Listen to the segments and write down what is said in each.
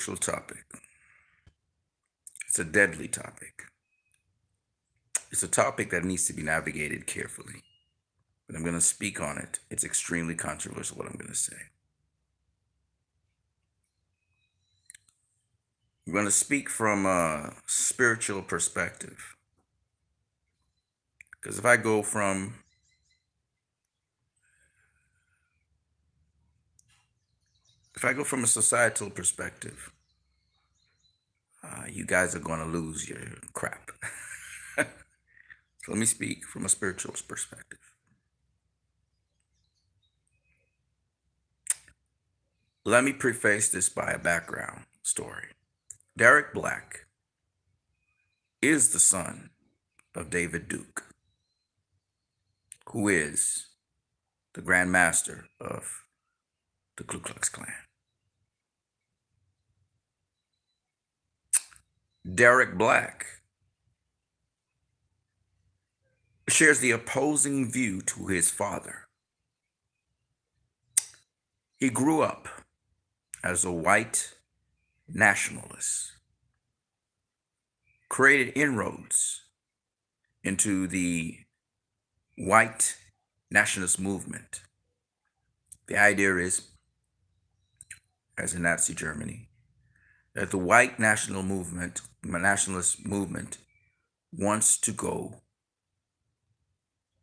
topic. It's a deadly topic. It's a topic that needs to be navigated carefully. But I'm going to speak on it. It's extremely controversial what I'm going to say. I'm going to speak from a spiritual perspective. Because if I go from a societal perspective, you guys are going to lose your crap. So let me speak from a spiritual perspective. Let me preface this by a background story. Derek Black is the son of David Duke, who is the Grand Master of the Ku Klux Klan. Derek Black shares the opposing view to his father. He grew up as a white nationalist, created inroads into the white nationalist movement. The idea is, as in Nazi Germany, that the white nationalist movement wants to go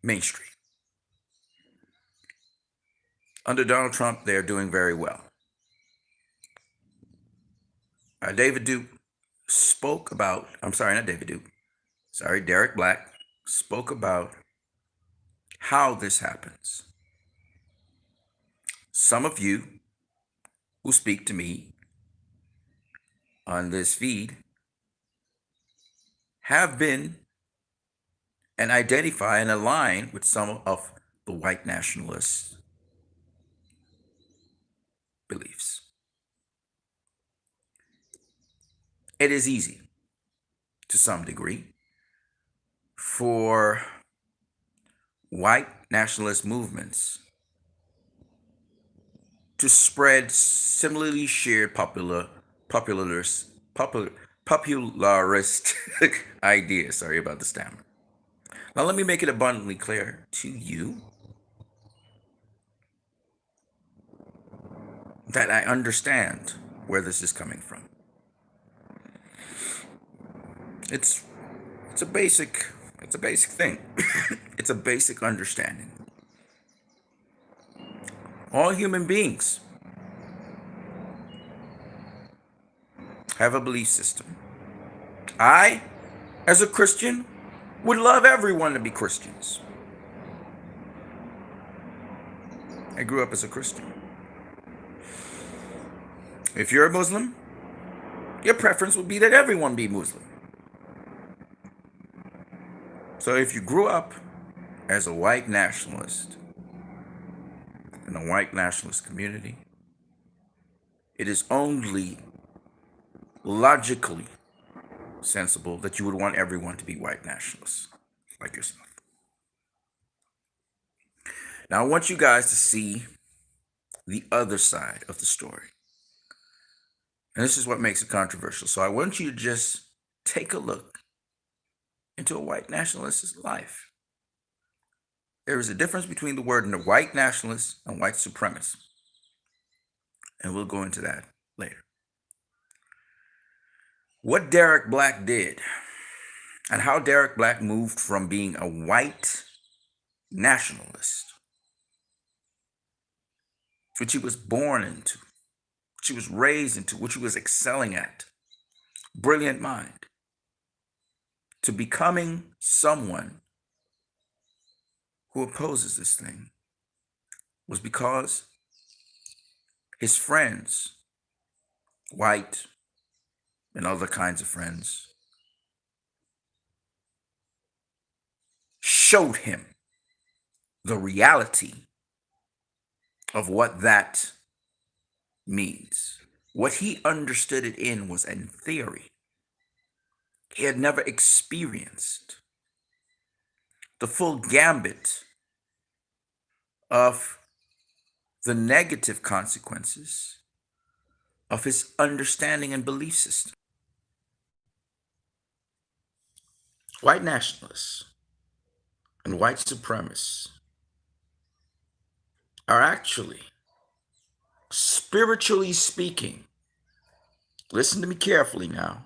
mainstream. Under Donald Trump, they're doing very well. Derek Black spoke about how this happens. Some of you who speak to me on this feed have been and identify and align with some of the white nationalists' beliefs. It is easy, to some degree, for white nationalist movements to spread similarly shared popularist ideas. Sorry about the stammer. Now let me make it abundantly clear to you that I understand where this is coming from. It's a basic thing. It's a basic understanding. All human beings have a belief system. I, as a Christian, would love everyone to be Christians. I grew up as a Christian. If you're a Muslim, your preference would be that everyone be Muslim. So if you grew up as a white nationalist in a white nationalist community, it is only logically sensible that you would want everyone to be white nationalists like yourself. Now, I want you guys to see the other side of the story. And this is what makes it controversial. So I want you to just take a look into a white nationalist's life. There is a difference between the word white nationalist and white supremacist. And we'll go into that later. What Derek Black did and how Derek Black moved from being a white nationalist, which he was born into, which he was raised into, which he was excelling at, brilliant mind, to becoming someone who opposes this thing, was because his friends, white and other kinds of friends, showed him the reality of what that means. What he understood it in was in theory. He had never experienced the full gambit of the negative consequences of his understanding and belief system. White nationalists and white supremacists are actually, spiritually speaking, listen to me carefully now,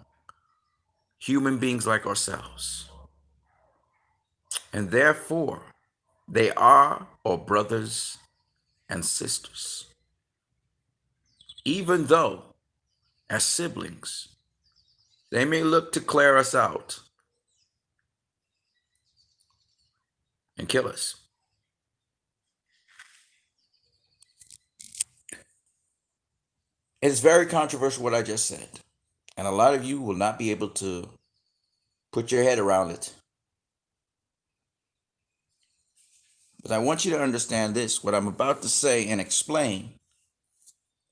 human beings like ourselves. And therefore, they are our brothers and sisters. Even though, as siblings, they may look to clear us out and kill us. It's very controversial what I just said, and a lot of you will not be able to put your head around it. But I want you to understand this. What I'm about to say and explain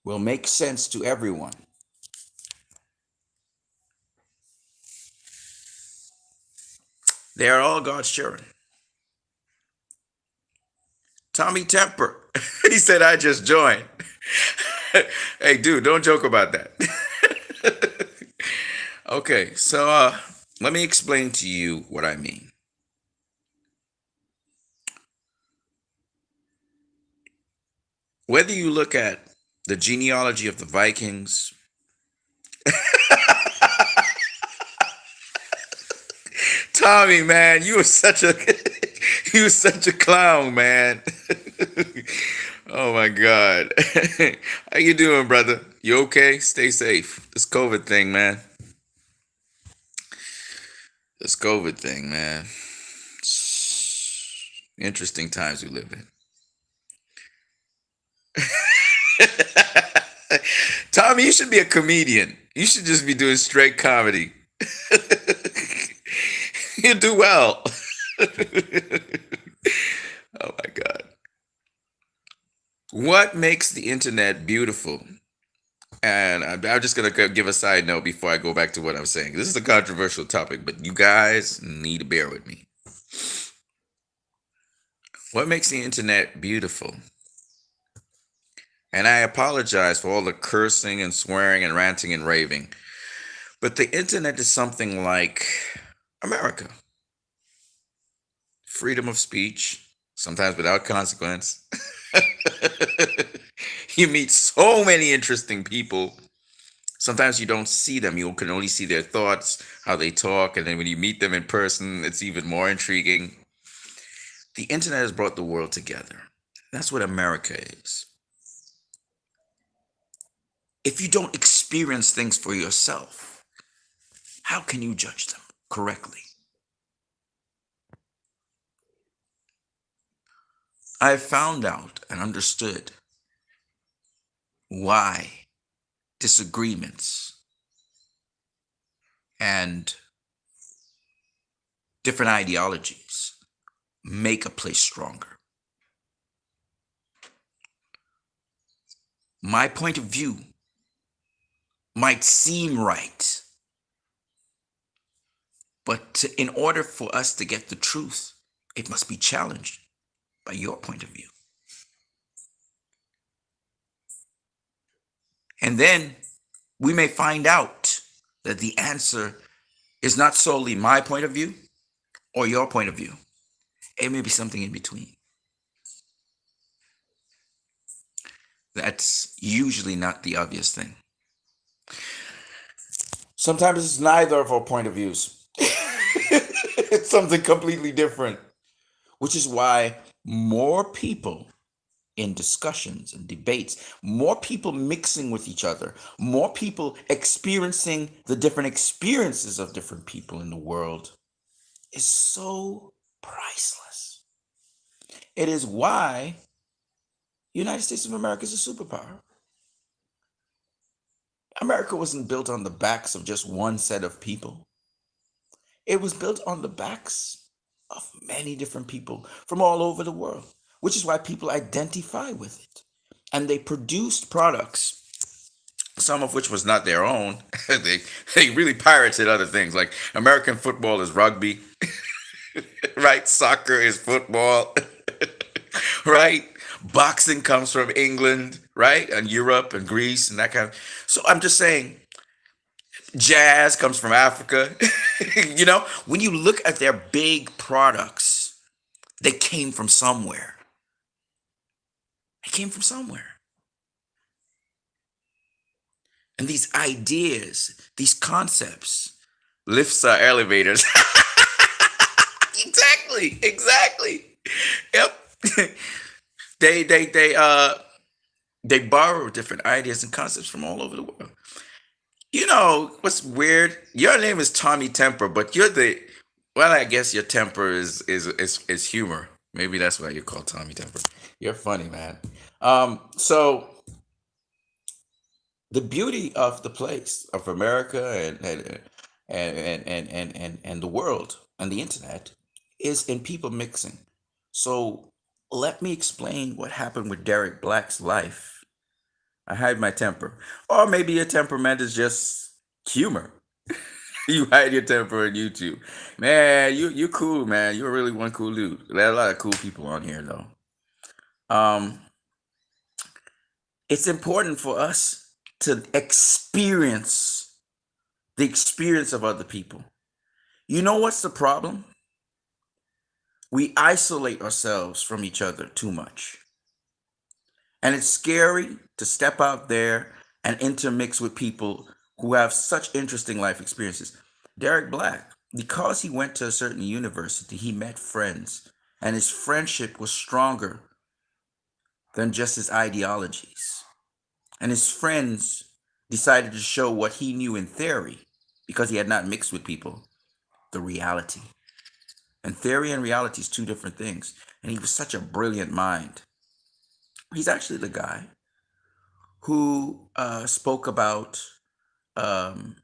will make sense to everyone. They are all God's children. Tommy Temper, he said, I just joined. Hey, dude, don't joke about that. Okay, so let me explain to you what I mean. Whether you look at the genealogy of the Vikings, Tommy, man, you were such a you were such a clown, man. Oh my God. How you doing, brother? You okay? Stay safe. This COVID thing, man. This COVID thing, man. Interesting times we live in. Tommy, you should be a comedian. You should just be doing straight comedy. You do well. Oh my God. What makes the internet beautiful? And I'm just going to give a side note before I go back to what I'm saying. This is a controversial topic, but you guys need to bear with me. What makes the internet beautiful? And I apologize for all the cursing and swearing and ranting and raving, but the internet is something like America. Freedom of speech, sometimes without consequence. You meet so many interesting people. Sometimes you don't see them. You can only see their thoughts, how they talk, and then when you meet them in person, it's even more intriguing. The internet has brought the world together. That's what America is. If you don't experience things for yourself, how can you judge them correctly? I found out and understood why disagreements and different ideologies make a place stronger. My point of view might seem right, but in order for us to get the truth, it must be challenged by your point of view. And then we may find out that the answer is not solely my point of view or your point of view. It may be something in between. That's usually not the obvious thing. Sometimes it's neither of our point of views. It's something completely different, which is why more people in discussions and debates, more people mixing with each other, more people experiencing the different experiences of different people in the world is so priceless. It is why the United States of America is a superpower. America wasn't built on the backs of just one set of people. It was built on the backs of many different people from all over the world, which is why people identify with it. And they produced products, some of which was not their own. they really pirated other things, like American football is rugby, right? Soccer is football, right? Boxing comes from England, right? And Europe and Greece and that kind of. So I'm just saying, jazz comes from Africa. When you look at their big products, they came from somewhere. They came from somewhere. And these ideas, these concepts, lifts are elevators. Exactly, exactly. Yep. they they borrow different ideas and concepts from all over the world. You know what's weird? Your name is Tommy Temper, but you're the well, I guess your temper is humor. Maybe that's why you're called Tommy Temper. You're funny, man. So the beauty of the place of America and the world and the internet is in people mixing. So let me explain what happened with Derek Black's life. I hide my temper. Or maybe your temperament is just humor. You hide your temper on YouTube. Man, you cool, man. You're really one cool dude. There are a lot of cool people on here though. Um, it's important for us to experience the experience of other people. You know what's the problem? We isolate ourselves from each other too much. And it's scary to step out there and intermix with people who have such interesting life experiences. Derek Black, because he went to a certain university, he met friends, and his friendship was stronger than just his ideologies. And his friends decided to show what he knew in theory, because he had not mixed with people, the reality. And theory and reality is two different things. And he was such a brilliant mind. He's actually the guy who spoke about um,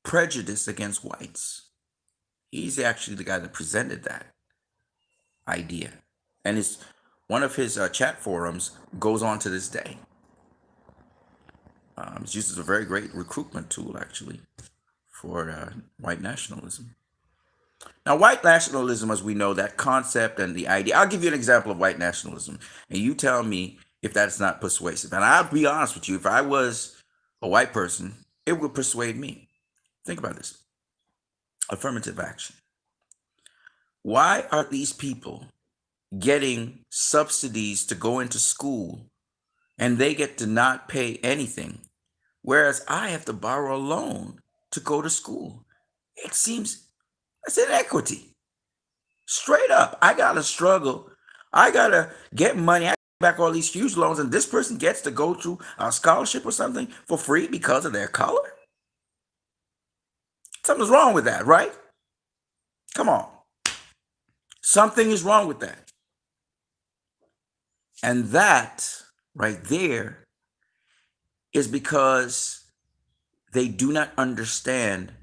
prejudice against whites. He's actually the guy that presented that idea. And his one of his chat forums goes on to this day. It's used as a very great recruitment tool, actually, for white nationalism. Now, white nationalism, as we know, that concept and the idea, I'll give you an example of white nationalism, and you tell me if that's not persuasive. And I'll be honest with you, if I was a white person, it would persuade me. Think about this: affirmative action. Why are these people getting subsidies to go into school and they get to not pay anything, whereas I have to borrow a loan to go to school? It seems that's inequity. Straight up, I gotta struggle. I gotta get money. I back all these huge loans, and this person gets to go through a scholarship or something for free because of their color. Something's wrong with that, right? Come on, something is wrong with that, and that right there is because they do not understand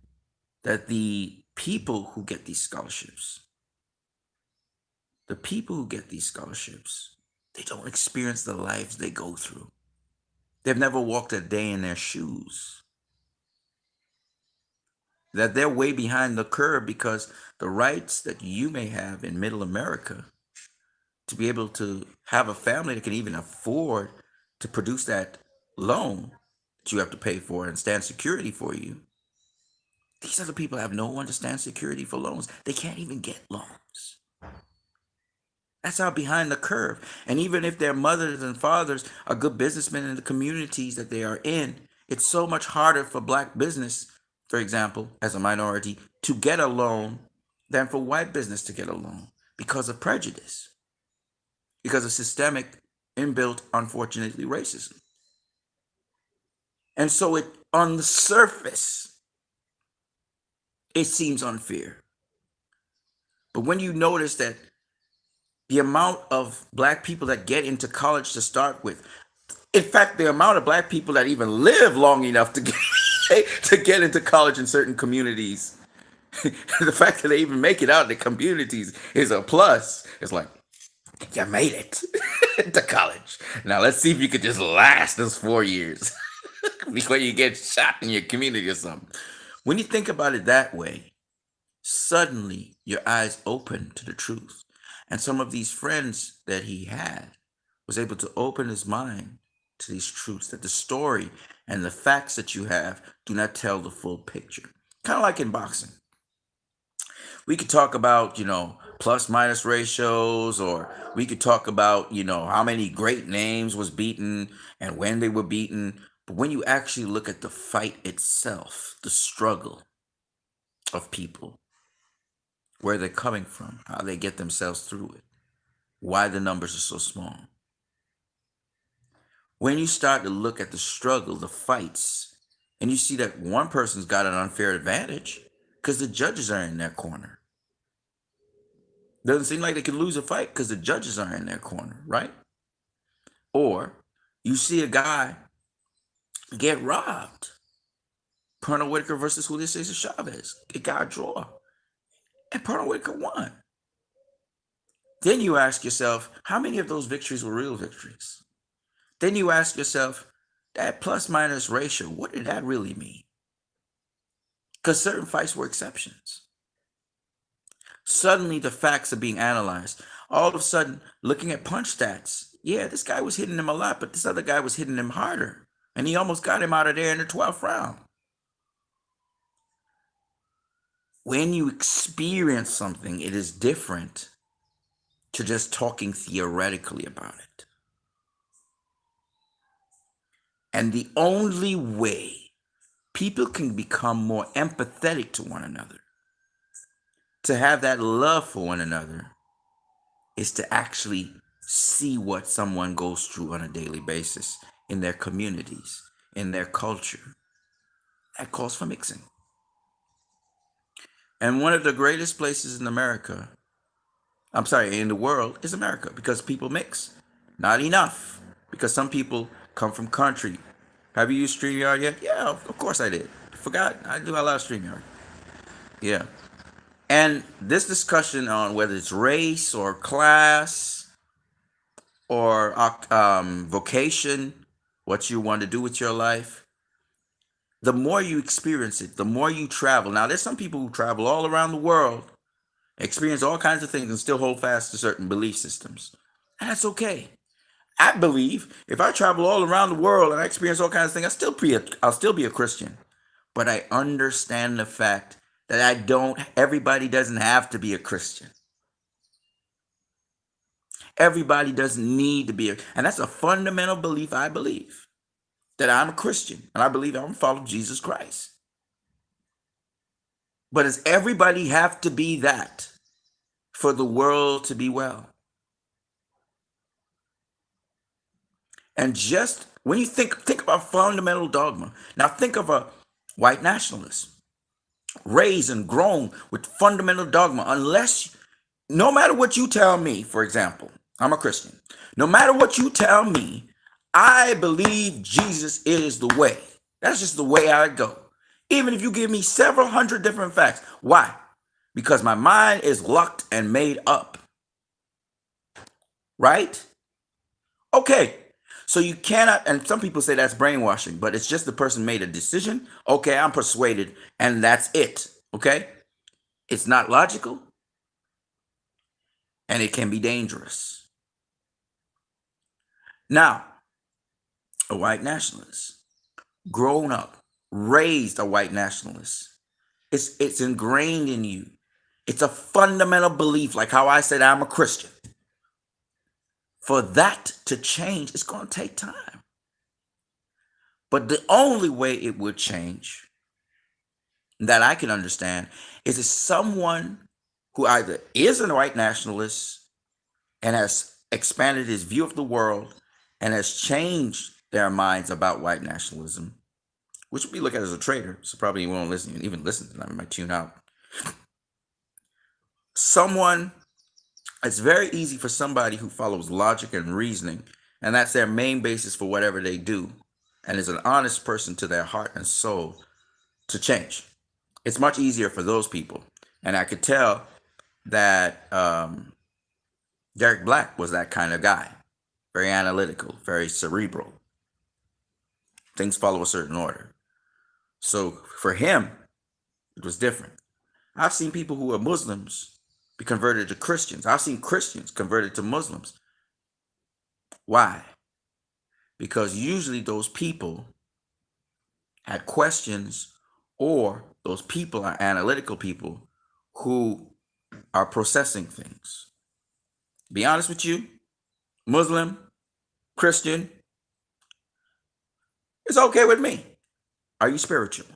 that the people who get these scholarships, they don't experience the lives they go through. They've never walked a day in their shoes. That they're way behind the curve because the rights that you may have in middle America to be able to have a family that can even afford to produce that loan that you have to pay for and stand security for you. These other people have no one to stand security for loans. They can't even get loans. That's how behind the curve. And even if their mothers and fathers are good businessmen in the communities that they are in, it's so much harder for black business, for example, as a minority, to get a loan than for white business to get a loan because of prejudice, because of systemic, inbuilt, unfortunately, racism. And so on the surface, it seems unfair. But when you notice that the amount of black people that get into college to start with, in fact, the amount of black people that even live long enough to get into college in certain communities, the fact that they even make it out in the communities is a plus. It's like, you made it to college. Now let's see if you could just last those 4 years before you get shot in your community or something. When you think about it that way, suddenly your eyes open to the truth. And some of these friends that he had was able to open his mind to these truths that the story and the facts that you have do not tell the full picture. Kind of like in boxing. We could talk about, plus minus ratios, or we could talk about, how many great names was beaten and when they were beaten. But when you actually look at the fight itself, the struggle of people, where they're coming from, how they get themselves through it, why the numbers are so small. When you start to look at the struggle, the fights, and you see that one person's got an unfair advantage because the judges are in their corner. Doesn't seem like they could lose a fight because the judges are in their corner, right? Or you see a guy get robbed. Pernell Whitaker versus Julio Cesar Chavez. It got a draw. And Pernell Whitaker won. Then you ask yourself, how many of those victories were real victories? Then you ask yourself, that plus minus ratio, what did that really mean? Because certain fights were exceptions. Suddenly the facts are being analyzed. All of a sudden, looking at punch stats, yeah, this guy was hitting him a lot, but this other guy was hitting him harder. And he almost got him out of there in the 12th round. When you experience something, it is different to just talking theoretically about it. And the only way people can become more empathetic to one another, to have that love for one another, is to actually see what someone goes through on a daily basis in their communities, in their culture. That calls for mixing. And one of the greatest places in America, in the world, is America, because people mix. Not enough, because some people come from country. Have you used StreamYard yet? Yeah, of course I did. Forgot, I do a lot of StreamYard. Yeah. And this discussion on whether it's race or class or vocation, what you want to do with your life, the more you experience it, the more you travel. Now, there's some people who travel all around the world, experience all kinds of things, and still hold fast to certain belief systems. And that's okay. I believe if I travel all around the world and I experience all kinds of things, I'll still be a Christian. But I understand the fact that everybody doesn't have to be a Christian. Everybody doesn't need to be and that's a fundamental belief I believe, that I'm a Christian and I believe I'm a follower of Jesus Christ. But does everybody have to be that for the world to be well? And just when you think about fundamental dogma, now think of a white nationalist raised and grown with fundamental dogma. No matter what you tell me, for example, I'm a Christian. No matter what you tell me, I believe Jesus is the way. That's just the way I go. Even if you give me several hundred different facts. Why? Because my mind is locked and made up. Right? Okay. So you cannot, and some people say that's brainwashing, but it's just the person made a decision. Okay, I'm persuaded, and that's it. Okay? It's not logical, and it can be dangerous. Now, a white nationalist, grown up, raised a white nationalist. It's ingrained in you. It's a fundamental belief, like how I said I'm a Christian. For that to change, it's going to take time. But the only way it would change that I can understand is if someone who either is a white nationalist and has expanded his view of the world and has changed their minds about white nationalism, which we look at as a traitor, so probably you won't even listen to them, I might tune out. It's very easy for somebody who follows logic and reasoning, and that's their main basis for whatever they do, and is an honest person to their heart and soul, to change. It's much easier for those people. And I could tell that Derek Black was that kind of guy. Very analytical, very cerebral. Things follow a certain order. So for him, it was different. I've seen people who are Muslims be converted to Christians. I've seen Christians converted to Muslims. Why? Because usually those people had questions, or those people are analytical people who are processing things. Be honest with you, Muslim, Christian, it's okay with me. Are you spiritual?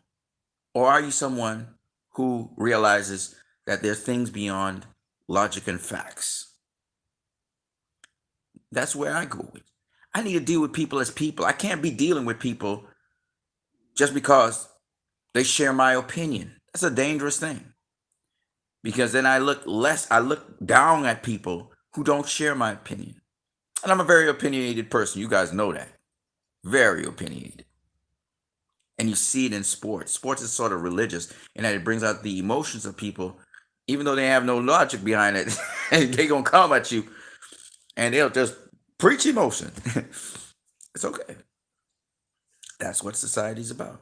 Or are you someone who realizes that there's things beyond logic and facts? That's where I go with. I need to deal with people as people. I can't be dealing with people just because they share my opinion. That's a dangerous thing. Because then I look down at people who don't share my opinion. And I'm a very opinionated person. You guys know that. Very opinionated. And you see it in sports. Sports is sort of religious in that it brings out the emotions of people, even though they have no logic behind it. And they're going to come at you and they'll just preach emotion. It's okay. That's what society's about.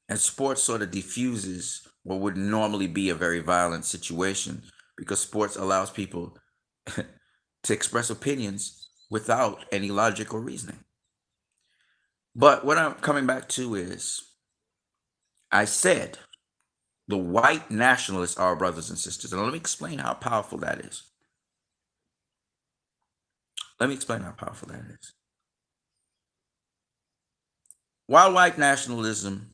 And sports sort of diffuses what would normally be a very violent situation, because sports allows people to express opinions without any logic or reasoning. But what I'm coming back to is, I said the white nationalists are our brothers and sisters. And let me explain how powerful that is. Let me explain how powerful that is. While white nationalism,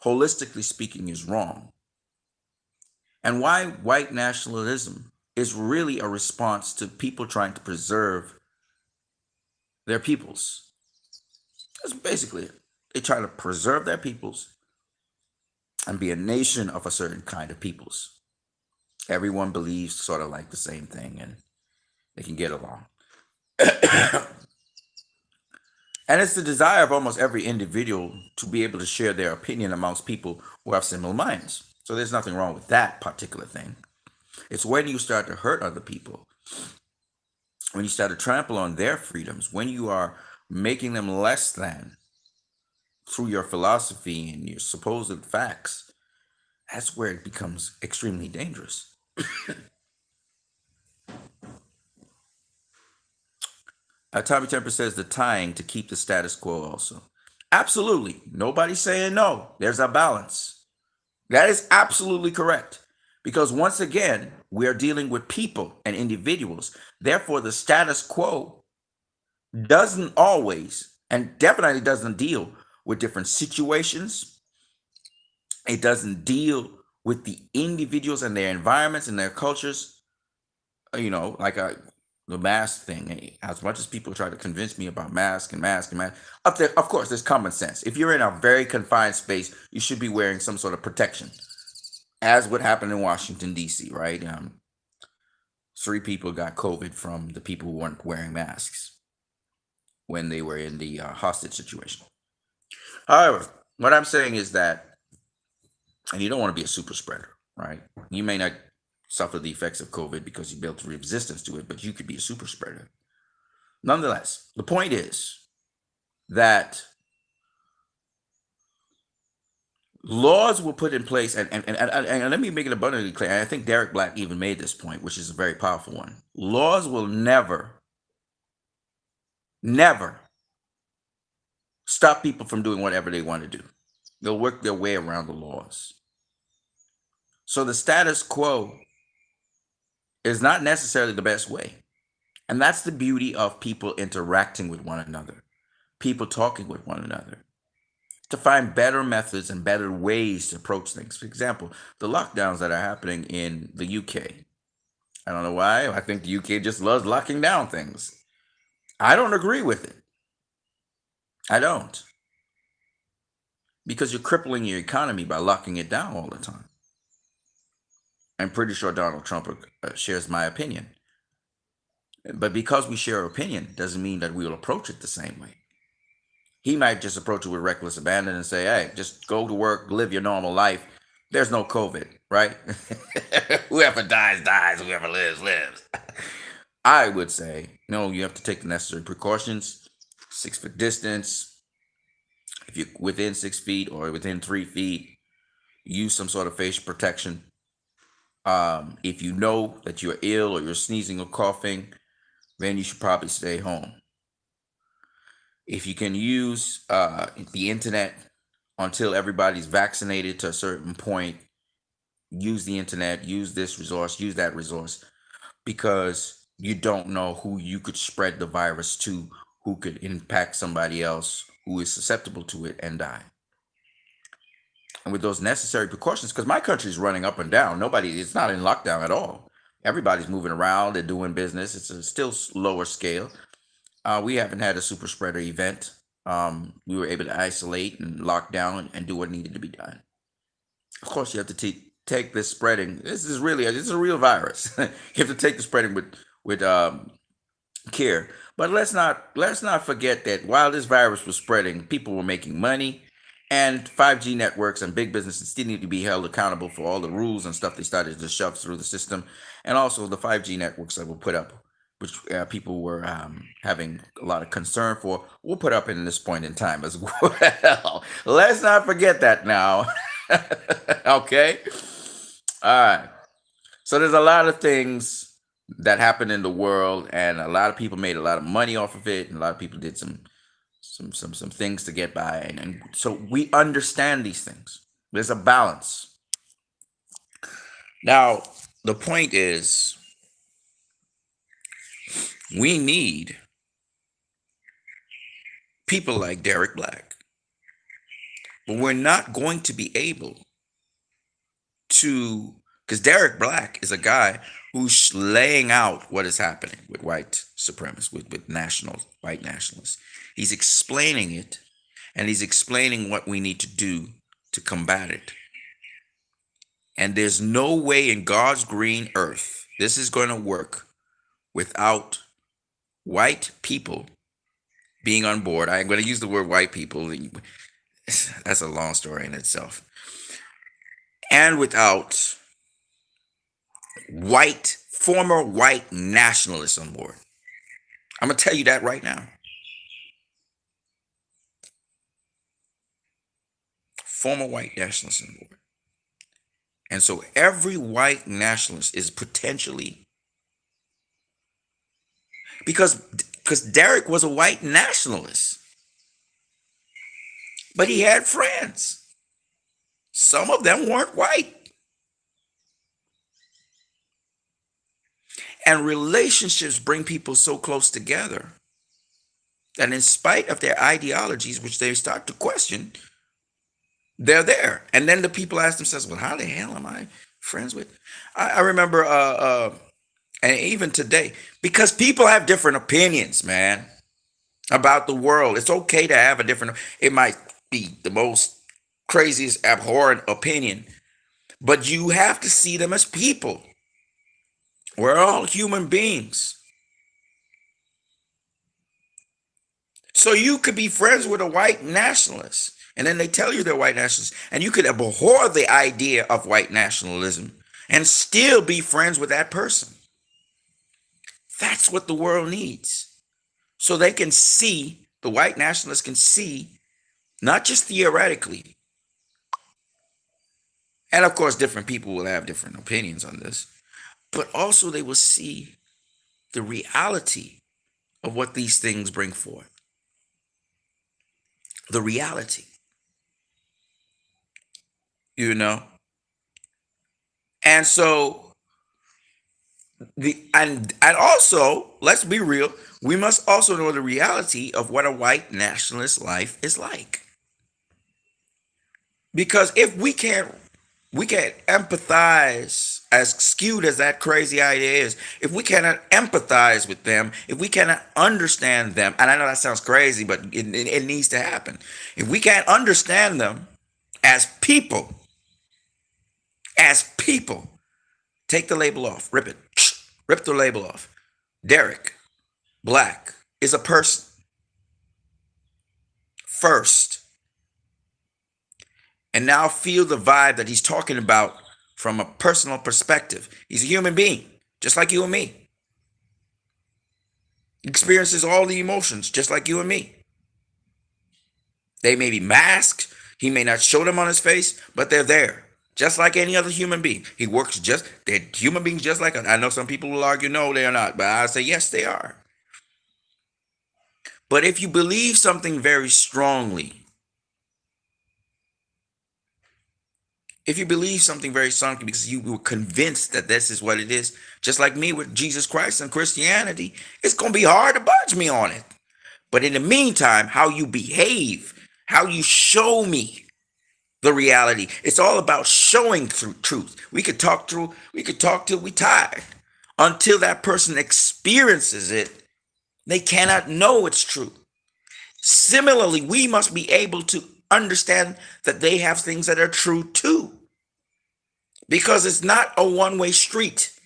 holistically speaking, is wrong, and why white nationalism is really a response to people trying to preserve their peoples. That's basically it. They try to preserve their peoples and be a nation of a certain kind of peoples. Everyone believes sort of like the same thing and they can get along. And it's the desire of almost every individual to be able to share their opinion amongst people who have similar minds. So there's nothing wrong with that particular thing. It's when you start to hurt other people, when you start to trample on their freedoms, when you are making them less than through your philosophy and your supposed facts, that's where it becomes extremely dangerous. Tommy Temper says the tying to keep the status quo also. Absolutely. Nobody's saying no. There's a balance. That is absolutely correct. Because once again, we are dealing with people and individuals. Therefore, the status quo doesn't always, and definitely doesn't deal with different situations. It doesn't deal with the individuals and their environments and their cultures. Like the mask thing. As much as people try to convince me about mask and mask and mask, up there, of course, there's common sense. If you're in a very confined space, you should be wearing some sort of protection, as what happened in Washington D.C. Right? 3 people got COVID from the people who weren't wearing masks when they were in the hostage situation. However, what I'm saying is that, and you don't want to be a super spreader, right? You may not suffer the effects of COVID because you built resistance to it, but you could be a super spreader. Nonetheless, the point is that laws were put in place, and let me make it abundantly clear. And I think Derek Black even made this point, which is a very powerful one. Laws will never, never stop people from doing whatever they want to do. They'll work their way around the laws. So the status quo is not necessarily the best way. And that's the beauty of people interacting with one another, people talking with one another, to find better methods and better ways to approach things. For example, the lockdowns that are happening in the UK. I don't know why. I think the UK just loves locking down things. I don't agree with it. I don't. Because you're crippling your economy by locking it down all the time. I'm pretty sure Donald Trump shares my opinion. But because we share opinion doesn't mean that we will approach it the same way. He might just approach it with reckless abandon and say, hey, just go to work, live your normal life. There's no COVID, right? Whoever dies, dies. Whoever lives, lives. I would say, no, you have to take the necessary precautions, 6-foot distance. If you're within 6 feet or within 3 feet, use some sort of facial protection. If you know that you're ill or you're sneezing or coughing, then you should probably stay home. If you can use the internet until everybody's vaccinated to a certain point, use the internet, use this resource, use that resource, because you don't know who you could spread the virus to, who could impact somebody else who is susceptible to it and die. And with those necessary precautions, because my country is running up and down, it's not in lockdown at all. Everybody's moving around, they're doing business. It's a still lower scale. We haven't had a super spreader event. We were able to isolate and lock down and do what needed to be done. Of course, you have to take this spreading. This is a real virus. You have to take the spreading with care. But let's not forget that while this virus was spreading, people were making money, and 5G networks and big businesses still need to be held accountable for all the rules and stuff they started to shove through the system, and also the 5G networks that were put up, which people were having a lot of concern for, will put up in this point in time as well. Let's not forget that now. Okay. All right. So there's a lot of things that happened in the world, and a lot of people made a lot of money off of it, and a lot of people did some things to get by, and so we understand these things. There's a balance. Now, the point is, we need people like Derek Black, but we're not going to be able to, because Derek Black is a guy who's laying out what is happening with white supremacists, with white nationalists. He's explaining it, and he's explaining what we need to do to combat it. And there's no way in God's green earth this is going to work without white people being on board. I'm going to use the word white people. That's a long story in itself. And without former white nationalists on board. I'm going to tell you that right now. Former white nationalists on board. And so every white nationalist is potentially, because Derek was a white nationalist, but he had friends. Some of them weren't white. And relationships bring people so close together that in spite of their ideologies, which they start to question, they're there. And then the people ask themselves, well, how the hell am I friends with? I remember, and even today, because people have different opinions, man, about the world. It's okay to have a different, it might be the most craziest, abhorrent opinion, but you have to see them as people. We're all human beings. So you could be friends with a white nationalist, and then they tell you they're white nationalists, and you could abhor the idea of white nationalism and still be friends with that person. That's what the world needs. So they can see, the white nationalists can see, not just theoretically, and of course different people will have different opinions on this, but also they will see the reality of what these things bring forth. The reality. You know? And so and also, let's be real, we must also know the reality of what a white nationalist life is like. Because if we can't empathize, as skewed as that crazy idea is, if we cannot empathize with them, if we cannot understand them, and I know that sounds crazy, but it needs to happen. If we can't understand them as people, take the label off, rip it, rip the label off. Derek Black is a person first. And now feel the vibe that he's talking about from a personal perspective. He's a human being, just like you and me. He experiences all the emotions, just like you and me. They may be masked. He may not show them on his face, but they're there, just like any other human being. He works just, they're human beings just like us. I know some people will argue, no, they are not, but I say, yes, they are. But if you believe something very strongly, if you believe something very strongly because you were convinced that this is what it is, just like me with Jesus Christ and Christianity, it's going to be hard to budge me on it. But in the meantime, how you behave, how you show me the reality, it's all about showing through truth. We could talk till we tired. Until that person experiences it, they cannot know it's true. Similarly, we must be able to understand that they have things that are true too, because it's not a one-way street.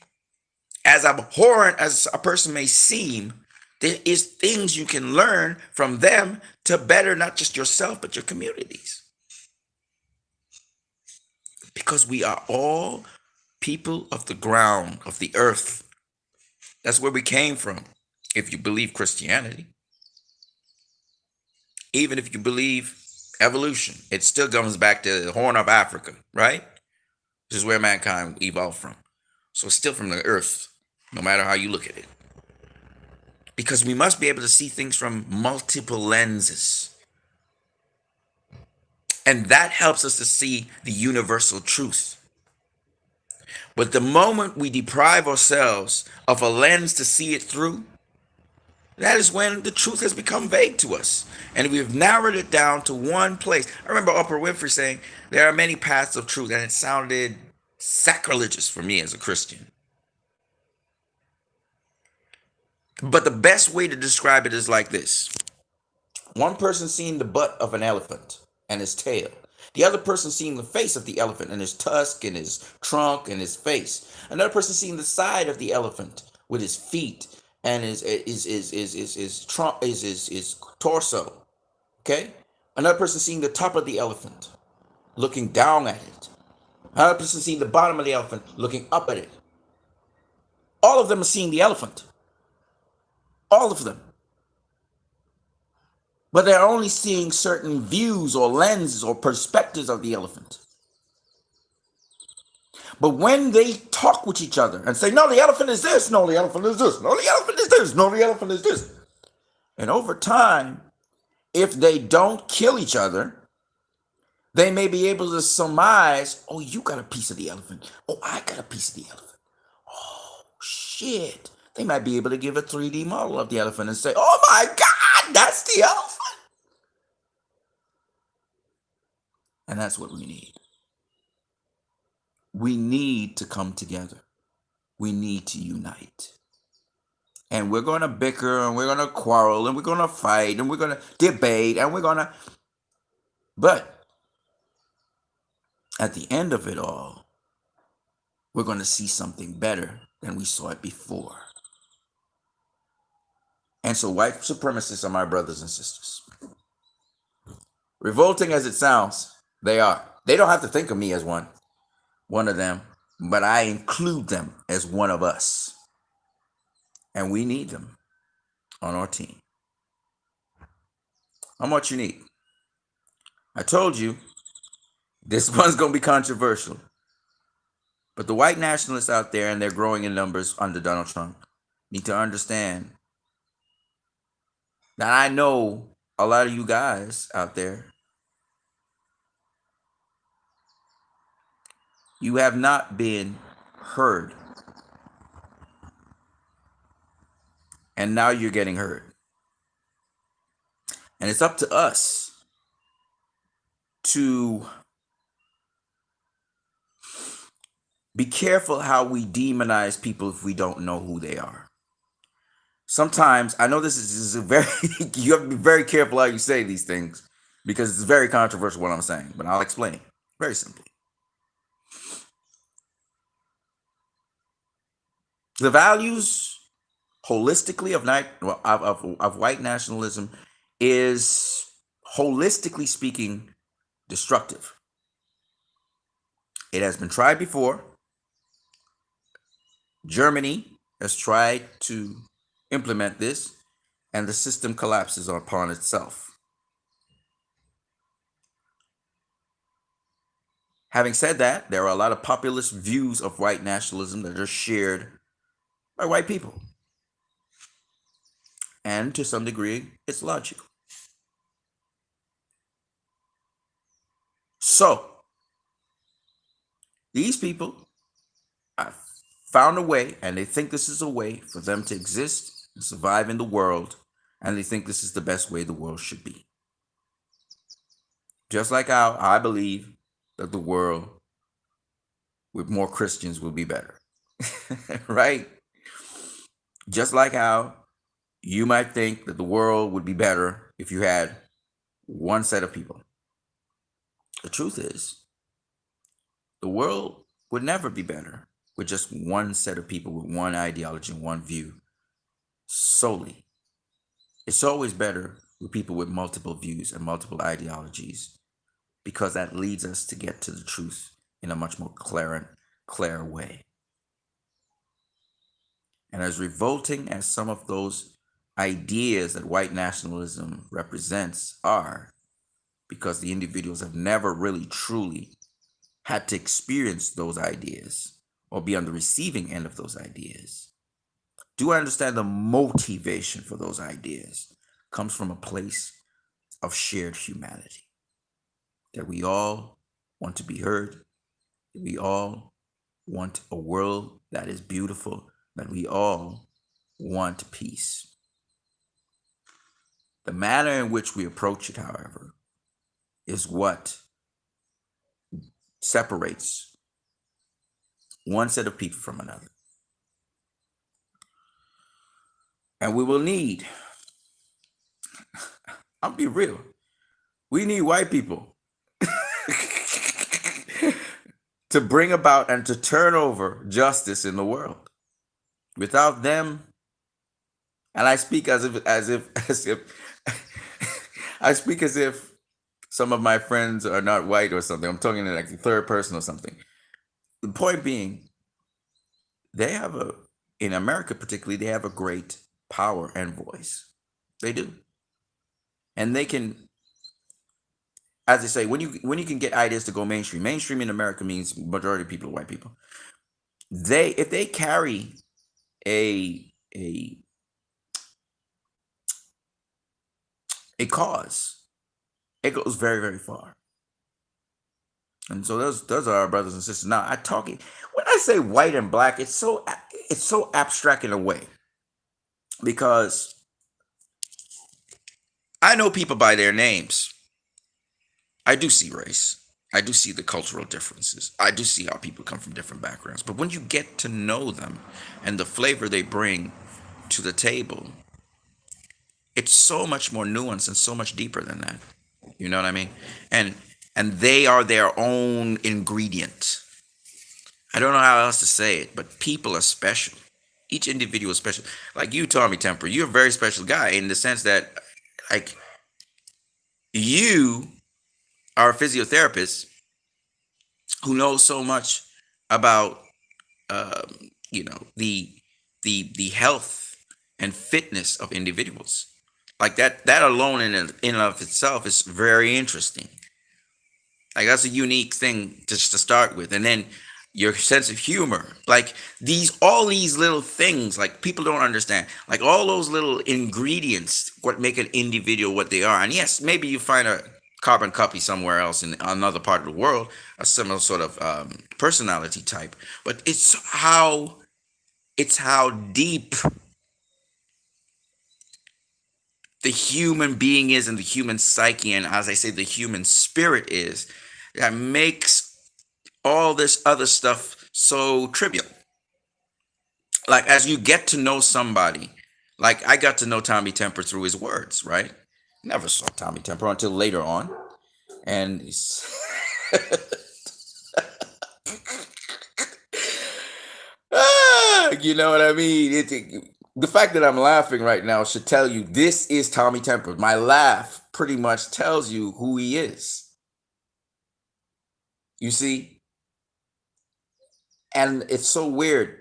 As abhorrent as a person may seem, there is things you can learn from them to better not just yourself, but your communities. Because we are all people of the ground, of the earth. That's where we came from, if you believe Christianity. Even if you believe evolution, it still comes back to the Horn of Africa, right? This is where mankind evolved from. So it's still from the earth, no matter how you look at it. Because we must be able to see things from multiple lenses. And that helps us to see the universal truth. But the moment we deprive ourselves of a lens to see it through, that is when the truth has become vague to us. And we've narrowed it down to one place. I remember Oprah Winfrey saying, there are many paths of truth, and it sounded sacrilegious for me as a Christian. But the best way to describe it is like this. One person seeing the butt of an elephant and his tail. The other person seeing the face of the elephant and his tusk and his trunk and his face. Another person seeing the side of the elephant with his feet and his trunk, his torso. Okay? Another person seeing the top of the elephant, looking down at it. Another person seeing the bottom of the elephant, looking up at it. All of them are seeing the elephant. All of them. But they're only seeing certain views or lenses or perspectives of the elephant. But when they talk with each other and say, no, the elephant is this, no, the elephant is this, no, the elephant is this, no, the elephant is this. And over time, if they don't kill each other, they may be able to surmise, oh, you got a piece of the elephant. Oh, I got a piece of the elephant. Oh, shit. They might be able to give a 3D model of the elephant and say, oh my God, that's the elephant. And that's what we need. We need to come together. We need to unite. And we're going to bicker and we're going to quarrel and we're going to fight and we're going to debate and we're going to. But at the end of it all, we're going to see something better than we saw it before. And so white supremacists are my brothers and sisters. Revolting as it sounds, they are. They don't have to think of me as one of them, but I include them as one of us. And we need them on our team. How much you need? I told you, this one's going to be controversial. But the white nationalists out there, and they're growing in numbers under Donald Trump, need to understand that I know a lot of you guys out there, you have not been heard. And now you're getting heard. And it's up to us to be careful how we demonize people if we don't know who they are. Sometimes, I know this is a very, you have to be very careful how you say these things because it's very controversial what I'm saying, but I'll explain very simply. The values holistically of white nationalism is, holistically speaking, destructive. It has been tried before. Germany has tried to implement this, and the system collapses upon itself. Having said that, there are a lot of populist views of white nationalism that are shared by white people. And to some degree, it's logical. So, these people have found a way, and they think this is a way for them to exist and survive in the world, and they think this is the best way the world should be. Just like how I believe that the world with more Christians will be better. Right? Just like how you might think that the world would be better if you had one set of people. The truth is, the world would never be better with just one set of people with one ideology and one view solely. It's always better with people with multiple views and multiple ideologies because that leads us to get to the truth in a much more clear way. And as revolting as some of those ideas that white nationalism represents are, because the individuals have never really truly had to experience those ideas or be on the receiving end of those ideas, do I understand the motivation for those ideas comes from a place of shared humanity, that we all want to be heard, that we all want a world that is beautiful, that we all want peace. The manner in which we approach it, however, is what separates one set of people from another. And we will need, I'll be real, we need white people to bring about and to turn over justice in the world. Without them, and I speak as if I speak as if some of my friends are not white or something. I'm talking in like the third person or something. The point being, they have in America particularly, they have a great power and voice. They do. And they can, as they say, when you can get ideas to go mainstream in America means majority of people are white people. If they carry a cause, it goes very, very far. And so those are our brothers and sisters. Now, when I say white and black, it's so abstract in a way, because I know people by their names. I do see race. I do see the cultural differences. I do see how people come from different backgrounds. But when you get to know them and the flavor they bring to the table, it's so much more nuanced and so much deeper than that. You know what I mean? And they are their own ingredient. I don't know how else to say it, but people are special. Each individual is special. Like you, Tommy Temper, you're a very special guy in the sense that, like, you are a physiotherapist who knows so much about, the health and fitness of individuals. Like that alone in and of itself is very interesting. Like that's a unique thing just to start with, and then your sense of humor, like all these little things, like people don't understand, like all those little ingredients, what make an individual what they are. And yes, maybe you find a carbon copy somewhere else in another part of the world, a similar sort of personality type, but it's how deep the human being is and the human psyche, and as I say, the human spirit is, that makes all this other stuff so trivial. Like as you get to know somebody, like I got to know Tommy Temper through his words, right? Never saw Tommy Temper until later on. And you know what I mean? The fact that I'm laughing right now should tell you this is Tommy Temper. My laugh pretty much tells you who he is. You see? And it's so weird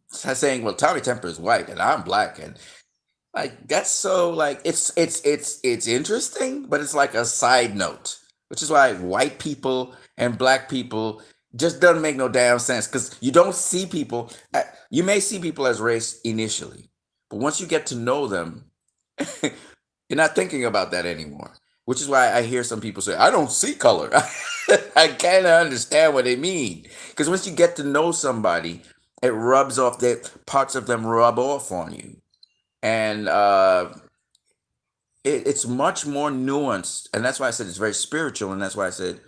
saying, well, Tommy Temper is white and I'm black. And like that's so like it's interesting, but it's like a side note. which is why white people and black people just doesn't make no damn sense, because you don't see people. You may see people as race initially, but once you get to know them, you're not thinking about that anymore. Which is why I hear some people say, I don't see color. I kind of understand what they mean. Because once you get to know somebody, it rubs off, that parts of them rub off on you. And it's much more nuanced. And that's why I said it's very spiritual. And that's why I said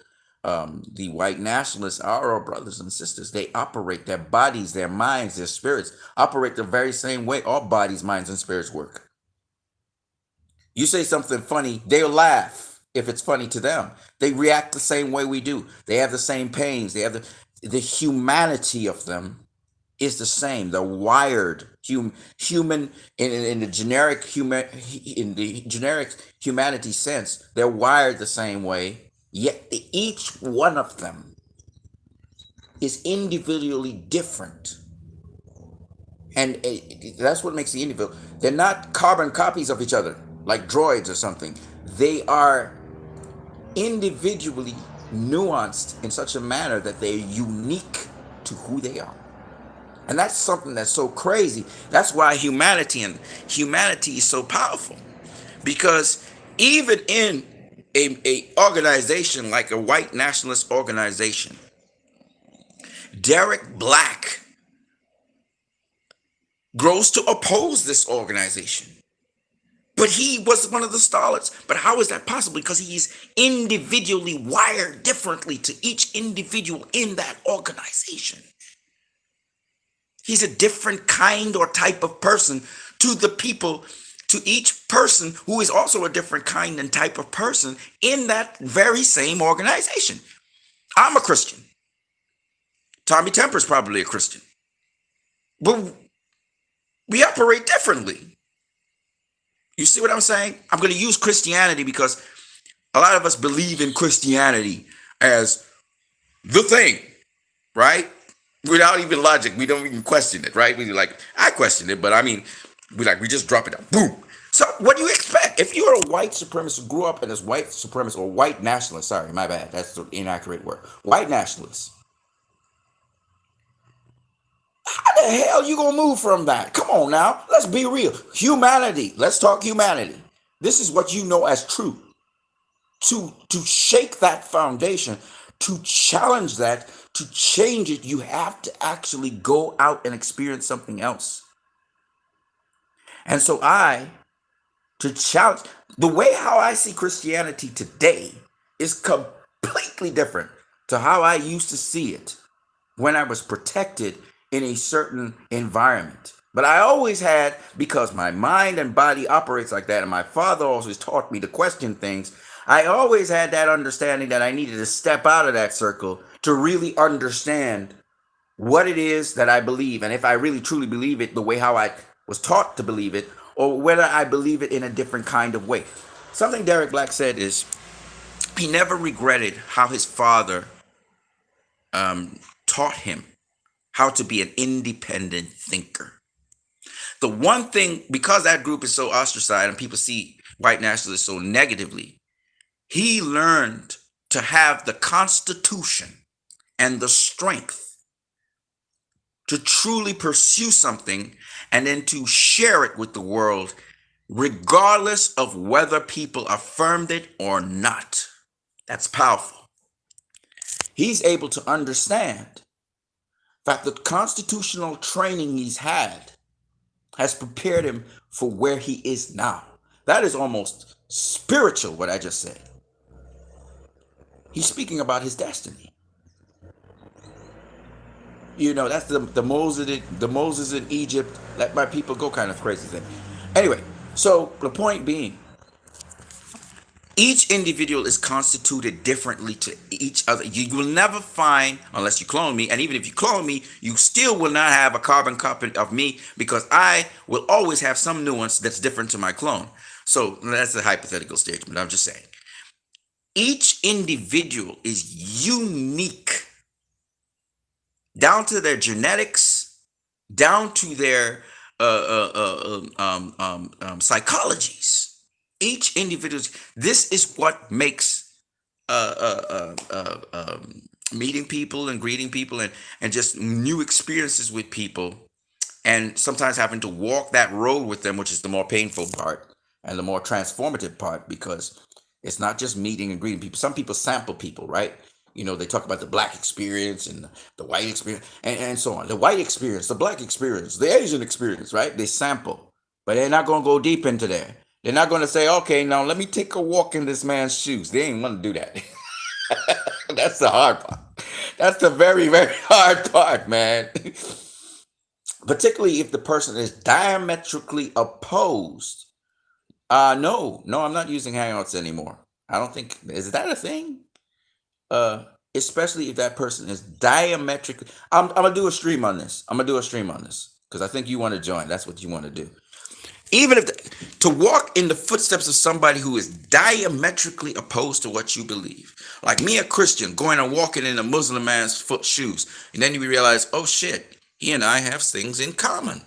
the white nationalists are our brothers and sisters. They operate, their bodies, their minds, their spirits operate the very same way all bodies, minds, and spirits work. You say something funny, they'll laugh if it's funny to them. They react the same way we do. They have the same pains. They have the humanity of them is the same. The wired human in the generic humanity sense, they're wired the same way. Yet each one of them is individually different. And that's what makes the individual. They're not carbon copies of each other, like droids or something. They are individually nuanced in such a manner that they're unique to who they are. And that's something that's so crazy. That's why humanity is so powerful. Because even in a organization like a white nationalist organization, Derek Black grows to oppose this organization. But he was one of the starlets. But how is that possible? Because he's individually wired differently to each individual in that organization. He's a different kind or type of person to the people, to each person who is also a different kind and type of person in that very same organization. I'm a Christian. Tommy Temper's probably a Christian. But we operate differently. You see what I'm saying? I'm going to use Christianity because a lot of us believe in Christianity as the thing, right? Without even logic, we don't even question it, right? We like, I question it, but I mean, we just drop it down, boom. So what do you expect? If you're a white supremacist, grew up in this white supremacist or white nationalist, sorry, my bad, that's the inaccurate word, white nationalist, how the hell you gonna move from that? Come on now, let's be real. Humanity, let's talk humanity. This is what you know as true. To shake that foundation, to challenge that, to change it, you have to actually go out and experience something else. And so to challenge the way how I see Christianity today is completely different to how I used to see it when I was protected in a certain environment. But I always had, because my mind and body operates like that, and my father always taught me to question things, I always had that understanding that I needed to step out of that circle to really understand what it is that I believe, and if I really truly believe it the way how I was taught to believe it, or whether I believe it in a different kind of way. Something Derek Black said is he never regretted how his father taught him how to be an independent thinker. The one thing, because that group is so ostracized and people see white nationalists so negatively, he learned to have the constitution and the strength to truly pursue something and then to share it with the world, regardless of whether people affirmed it or not. That's powerful. He's able to understand that the constitutional training he's had has prepared him for where he is now. That is almost spiritual, what I just said. He's speaking about his destiny. You know, that's the Moses in Egypt, let my people go kind of crazy thing. Anyway, so the point being, each individual is constituted differently to each other. You will never find, unless you clone me, and even if you clone me, you still will not have a carbon copy of me, because I will always have some nuance that's different to my clone. So that's a hypothetical statement. I'm just saying. Each individual is unique, down to their genetics, down to their psychologies. Each individual. This is what makes meeting people and greeting people, and just new experiences with people, and sometimes having to walk that road with them, which is the more painful part and the more transformative part, because it's not just meeting and greeting people. Some people sample people, right? They talk about the black experience and the white experience, and so on. The white experience, the black experience, the Asian experience, right? They sample, but they're not going to go deep into there. They're not going to say, okay, now let me take a walk in this man's shoes. They ain't want to do that. That's the hard part. That's the very, very hard part, man. Particularly if the person is diametrically opposed. No, I'm not using Hangouts anymore. I don't think, is that a thing? Uh, Especially if that person is diametrically. I'm gonna do a stream on this. I'm gonna do a stream on this because I think you want to join. That's what you want to do. Even if to walk in the footsteps of somebody who is diametrically opposed to what you believe, like me, a Christian, going and walking in a Muslim man's foot shoes, and then you realize, oh shit, he and I have things in common.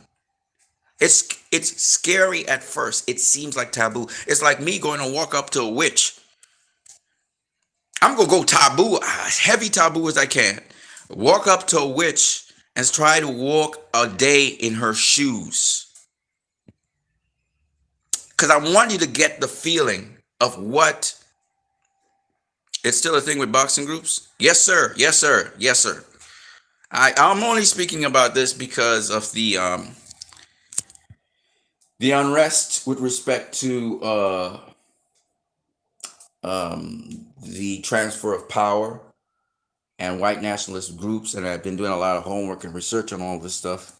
It's scary at first. It seems like taboo. It's like me going to walk up to a witch. I'm gonna go taboo, as heavy taboo as I can. Walk up to a witch and try to walk a day in her shoes. Because I want you to get the feeling of what. It's still a thing with boxing groups? Yes, sir. Yes, sir. Yes, sir. I'm only speaking about this because of the unrest with respect to the transfer of power and white nationalist groups, and I've been doing a lot of homework and research on all this stuff,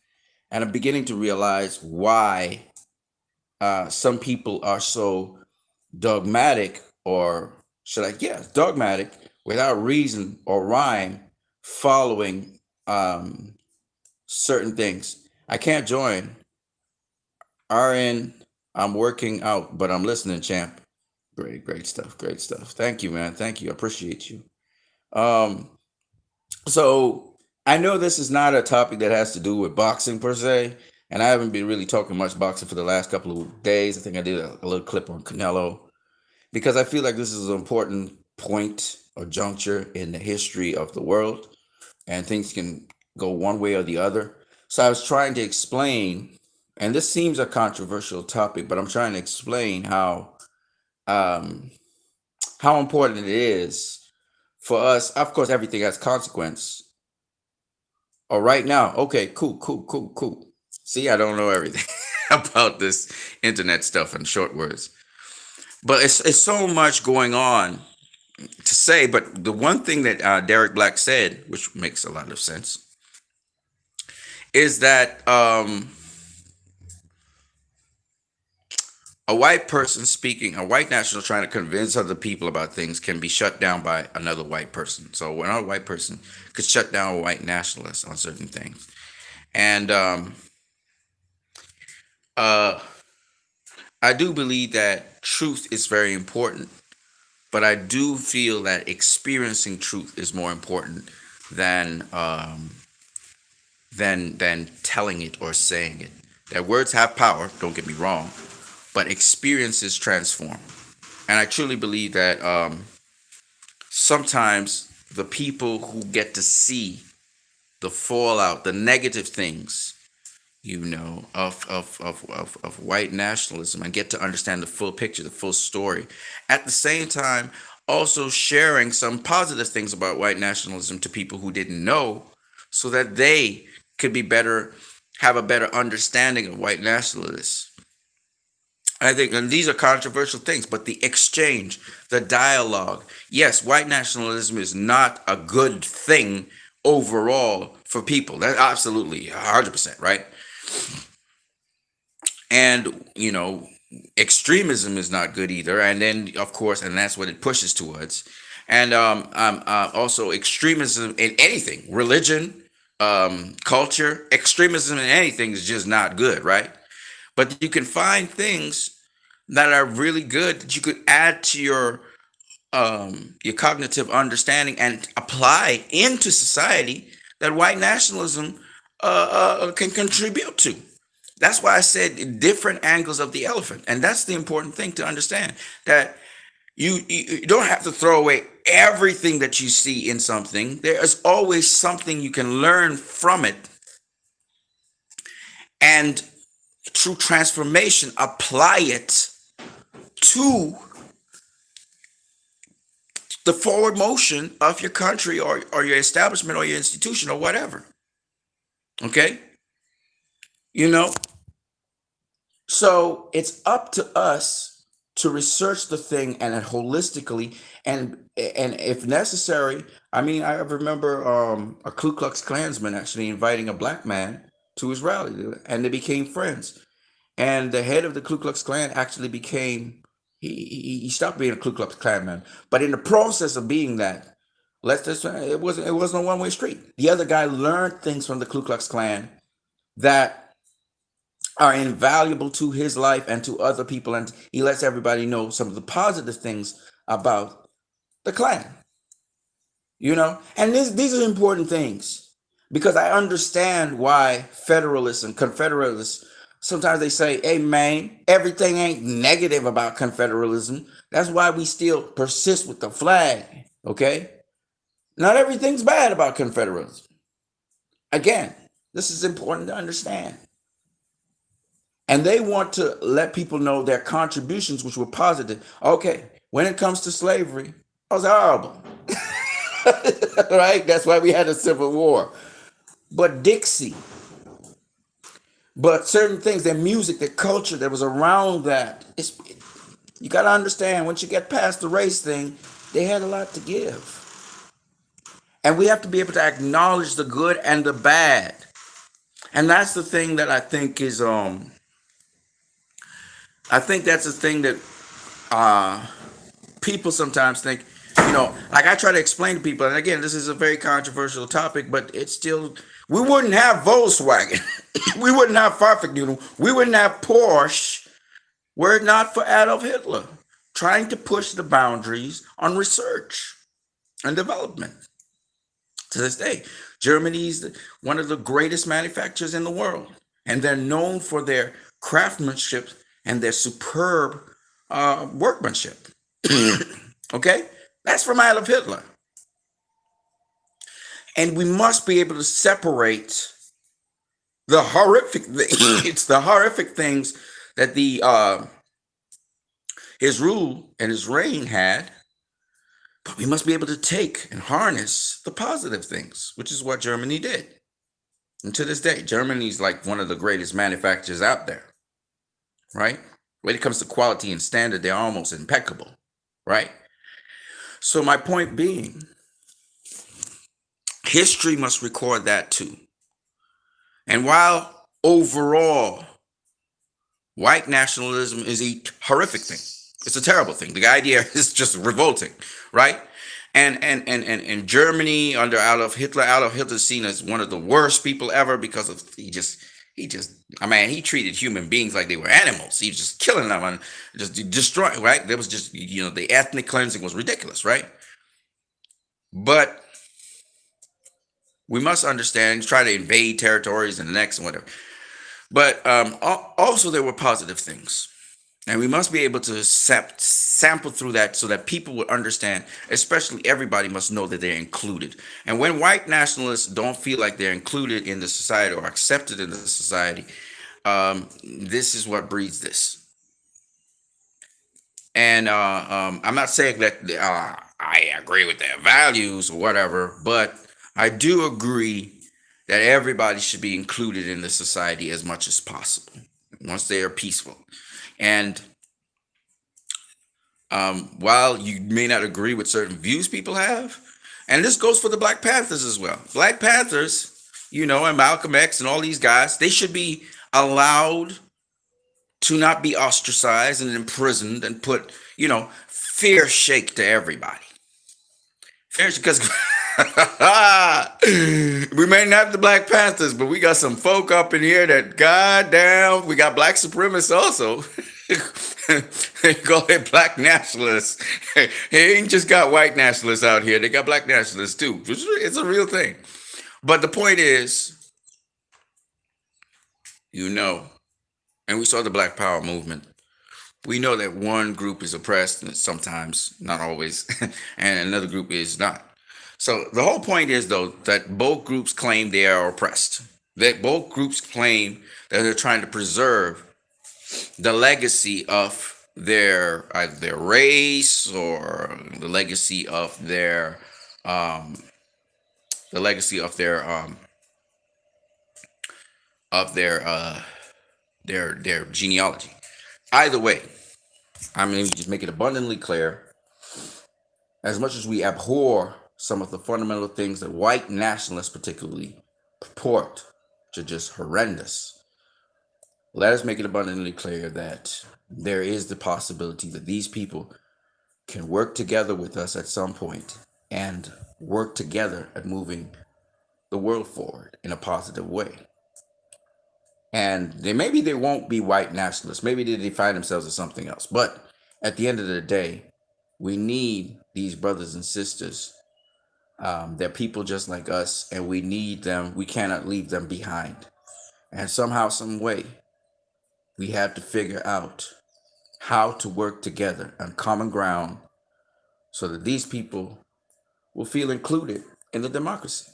and I'm beginning to realize why some people are so dogmatic, or dogmatic, without reason or rhyme, following certain things. I can't join. RN, I'm working out, but I'm listening, champ. Great stuff. Great stuff. Thank you, man. Thank you. I appreciate you. Um, so I know this is not a topic that has to do with boxing per se, and I haven't been really talking much boxing for the last couple of days. I think I did a little clip on Canelo because I feel like this is an important point or juncture in the history of the world, and things can go one way or the other. So I was trying to explain, and this seems a controversial topic, but I'm trying to explain um, how important it is for us. Of course, everything has consequence. Oh, right now, okay, cool. See, I don't know everything about this internet stuff and short words, but it's so much going on to say. But the one thing that Derek Black said, which makes a lot of sense, is that a white person speaking, a white national trying to convince other people about things can be shut down by another white person. So another white person could shut down a white nationalist on certain things. And uh, I do believe that truth is very important, but I do feel that experiencing truth is more important than than telling it or saying it. That words have power, don't get me wrong, but experiences transform. And I truly believe that sometimes the people who get to see the fallout, the negative things, of white nationalism, and get to understand the full picture, the full story. At the same time, also sharing some positive things about white nationalism to people who didn't know, so that they could be better, have a better understanding of white nationalists. I think, and these are controversial things, but the exchange, the dialogue. Yes, white nationalism is not a good thing overall for people. That's absolutely 100%, right? And, extremism is not good either. And then, of course, and that's what it pushes towards. And also extremism in anything, religion, culture, extremism in anything is just not good, right? But you can find things that are really good that you could add to your cognitive understanding and apply into society that white nationalism can contribute to. That's why I said different angles of the elephant, and that's the important thing to understand, that you don't have to throw away everything that you see in something, there is always something you can learn from it, and through transformation, apply it to the forward motion of your country, or your establishment or your institution or whatever. Okay? You know, so it's up to us to research the thing and then holistically, and if necessary. I mean, I remember a Ku Klux Klansman actually inviting a black man to his rally, and they became friends. And the head of the Ku Klux Klan actually became, he stopped being a Ku Klux Klanman, but in the process of being that, let's just say it wasn't a one way street. The other guy learned things from the Ku Klux Klan that are invaluable to his life and to other people, and he lets everybody know some of the positive things about the Klan. And these are important things, because I understand why Federalists and Confederalists sometimes they say, hey man, everything ain't negative about Confederalism. That's why we still persist with the flag. Okay, not everything's bad about Confederalism. Again, this is important to understand. And they want to let people know their contributions, which were positive. Okay, when it comes to slavery, it was horrible. Right? That's why we had a civil war. But Dixie, but certain things, their music, their culture that was around that, you got to understand, once you get past the race thing, they had a lot to give. And we have to be able to acknowledge the good and the bad. And that's the thing that I think is, I think that's the thing that people sometimes think, like I try to explain to people, and again, this is a very controversial topic, but it's still, we wouldn't have Volkswagen, we wouldn't have Fahrvergnügen, we wouldn't have Porsche were it not for Adolf Hitler trying to push the boundaries on research and development. To this day, Germany's one of the greatest manufacturers in the world, and they're known for their craftsmanship and their superb workmanship. Okay, that's from Adolf Hitler, and we must be able to separate the horrific it's the horrific things that the his rule and his reign had, but we must be able to take and harness the positive things, which is what Germany did. And to this day, Germany's like one of the greatest manufacturers out there, right? When it comes to quality and standard, they're almost impeccable, right? So my point being, history must record that too. And while overall white nationalism is a horrific thing, it's a terrible thing. The idea is just revolting, right? And Germany under Adolf Hitler is seen as one of the worst people ever, because of I mean, he treated human beings like they were animals. He was just killing them and just destroying, right? There was just, the ethnic cleansing was ridiculous, right? But we must understand, try to invade territories and the next and whatever. But also there were positive things. And we must be able to sample through that so that people will understand, especially everybody must know that they're included. And when white nationalists don't feel like they're included in the society or accepted in the society, this is what breeds this. And I'm not saying that I agree with their values or whatever, but I do agree that everybody should be included in the society as much as possible once they are peaceful. And while you may not agree with certain views people have, and this goes for the Black Panthers as well. Black Panthers, and Malcolm X and all these guys, they should be allowed to not be ostracized and imprisoned and put, fear shake to everybody. Fear, because we may not have the Black Panthers, but we got some folk up in here that, goddamn, we got black supremacists also. They call it black nationalists. They ain't just got white nationalists out here. They got black nationalists too. It's a real thing. But the point is, and we saw the Black Power movement. we know that one group is oppressed, and sometimes, not always, and another group is not. So the whole point is, though, that both groups claim they are oppressed. That both groups claim that they're trying to preserve the legacy of their either their race or the legacy um, of their their genealogy. Either way, I mean, just make it abundantly clear. As much as we abhor some of the fundamental things that white nationalists particularly purport to just horrendous, let us make it abundantly clear that there is the possibility that these people can work together with us at some point and work together at moving the world forward in a positive way. And maybe they won't be white nationalists. Maybe they define themselves as something else. But at the end of the day, we need these brothers and sisters. They're people just like us, and we need them. We cannot leave them behind. And somehow, some way, we have to figure out how to work together on common ground so that these people will feel included in the democracy.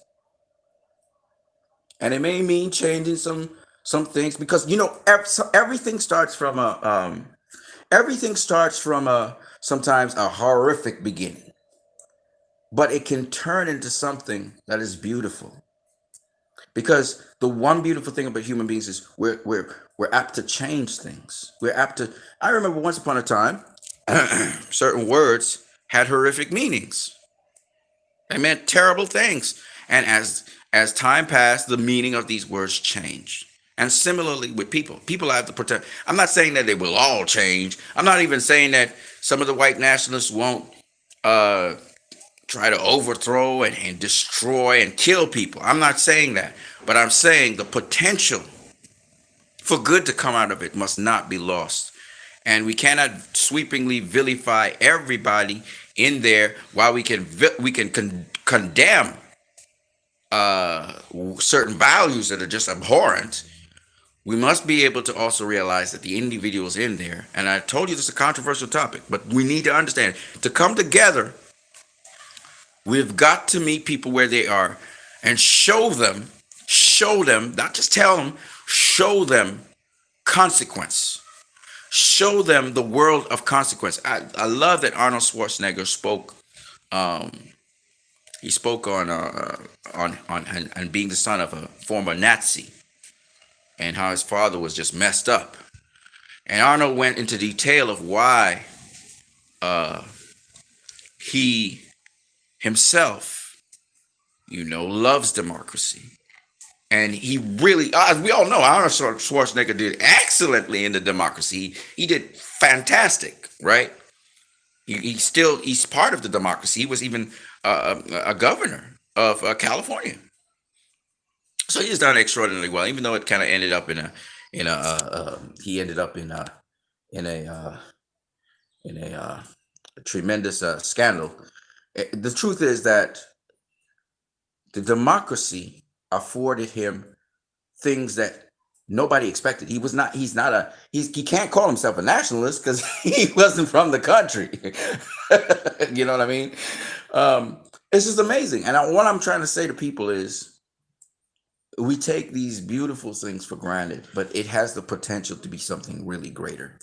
And it may mean changing some things because everything starts from a sometimes a horrific beginning, but it can turn into something that is beautiful. Because the one beautiful thing about human beings is we're apt to change things. We're apt to. I remember once upon a time, certain words had horrific meanings. They meant terrible things, and as time passed, the meaning of these words changed. And similarly with people, people have to protect. I'm not saying that they will all change. I'm not even saying that some of the white nationalists won't uh, try to overthrow and destroy and kill people. I'm not saying that. But I'm saying the potential for good to come out of it must not be lost. And we cannot sweepingly vilify everybody in there while we can condemn certain values that are just abhorrent. We must be able to also realize that the individuals in there, and I told you this is a controversial topic, but we need to understand to come together. We've got to meet people where they are and show them, not just tell them, show them consequence. Show them the world of consequence. I love that Arnold Schwarzenegger spoke. Um, he spoke on being the son of a former Nazi and how his father was just messed up. And Arnold went into detail of why he himself, loves democracy. And he really, as we all know, Arnold Schwarzenegger did excellently in the democracy. He did fantastic, right? He's part of the democracy. He was even a governor of California. So he's done extraordinarily well, even though it kind of ended up he ended up in a uh, in a tremendous scandal. The truth is that the democracy afforded him things that nobody expected. He can't call himself a nationalist because he wasn't from the country. You know what I mean? It's just amazing. And what I'm trying to say to people is we take these beautiful things for granted, but it has the potential to be something really greater.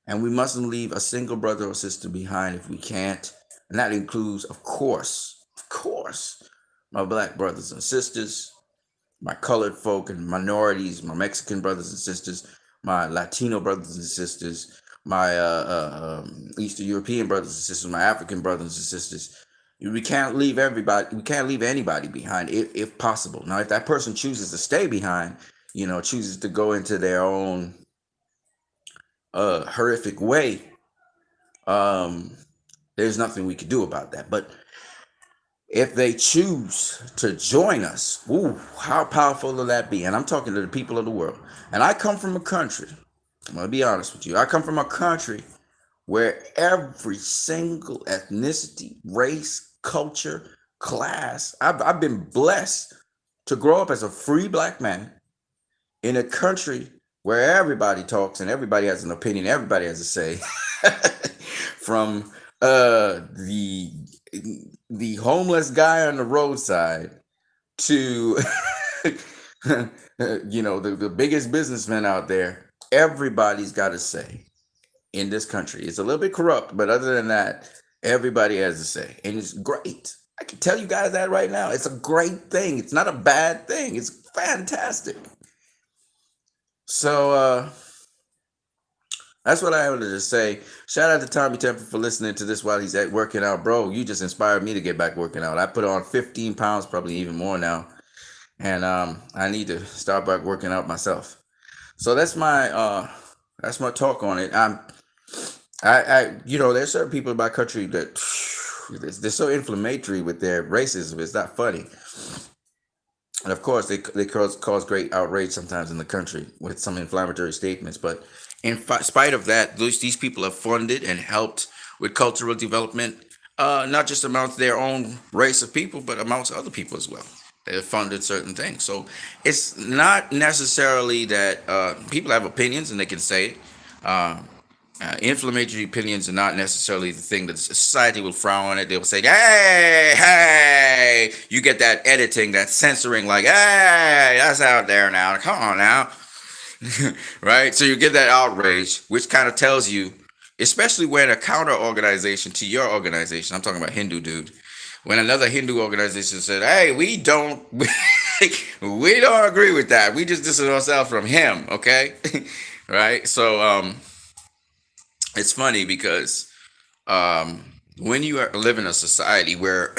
And we mustn't leave a single brother or sister behind if we can't. And that includes, of course, my black brothers and sisters, my colored folk and minorities, my Mexican brothers and sisters, my Latino brothers and sisters, my Eastern European brothers and sisters, my African brothers and sisters. We can't leave everybody. We can't leave anybody behind, if possible. Now, if that person chooses to stay behind, chooses to go into their own horrific way, um, there's nothing we can do about that. But if they choose to join us, ooh, how powerful will that be? And I'm talking to the people of the world. And I come from a country, I'm going to be honest with you. I come from a country where every single ethnicity, race, culture, class, I've been blessed to grow up as a free black man in a country where everybody talks and everybody has an opinion, everybody has a say, from the homeless guy on the roadside to the biggest businessman out there. Everybody's got a say in this country. It's a little bit corrupt, but other than that, everybody has a say, and it's great. I can tell you guys that right now. It's a great thing. It's not a bad thing. It's fantastic. So that's what I wanted to say. Shout out to Tommy Temple for listening to this while he's at working out, bro. You just inspired me to get back working out. I put on 15 pounds, probably even more now, and I need to start back working out myself. So that's my talk on it. There's certain people in my country that they're so inflammatory with their racism. It's not funny. And of course, they cause great outrage sometimes in the country with some inflammatory statements. But in spite of that, these people have funded and helped with cultural development, not just amongst their own race of people, but amongst other people as well. They have funded certain things. So it's not necessarily that people have opinions and they can say it. Uh, Inflammatory opinions are not necessarily the thing that society will frown on it. They will say, "Hey, hey," you get that editing, that censoring, like, "Hey, that's out there now. Come on now," right? So you get that outrage, which kind of tells you, especially when a counter organization to your organization, I'm talking about Hindu dude, when another Hindu organization said, "Hey, we don't, we don't agree with that. We just distance ourselves from him," okay, right? So it's funny because when you live in a society where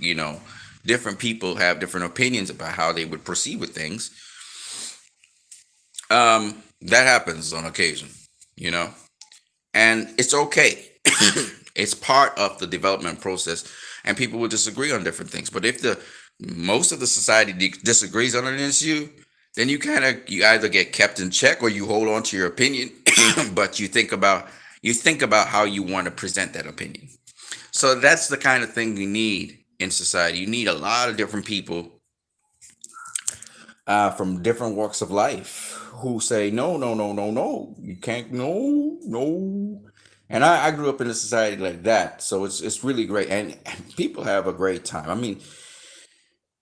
you know different people have different opinions about how they would proceed with things, that happens on occasion, you know, and it's okay. It's part of the development process, and people will disagree on different things. But if the most of the society disagrees on an issue, then you either get kept in check or you hold on to your opinion, but you think about how you want to present that opinion. So that's the kind of thing you need in society. You need a lot of different people from different walks of life who say no, no, no, no, no, you can't, no, no. And I grew up in a society like that, so it's really great, and people have a great time. I mean,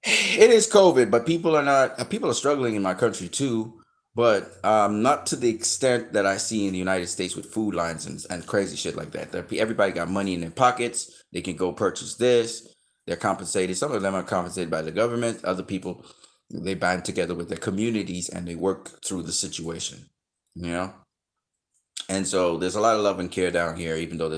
it is COVID, but people are struggling in my country too, but not to the extent that I see in the United States with food lines and crazy shit like that. Everybody got money in their pockets. They can go purchase this. They're compensated. Some of them are compensated by the government. Other people, they band together with their communities and they work through the situation, you know? And so there's a lot of love and care down here, even though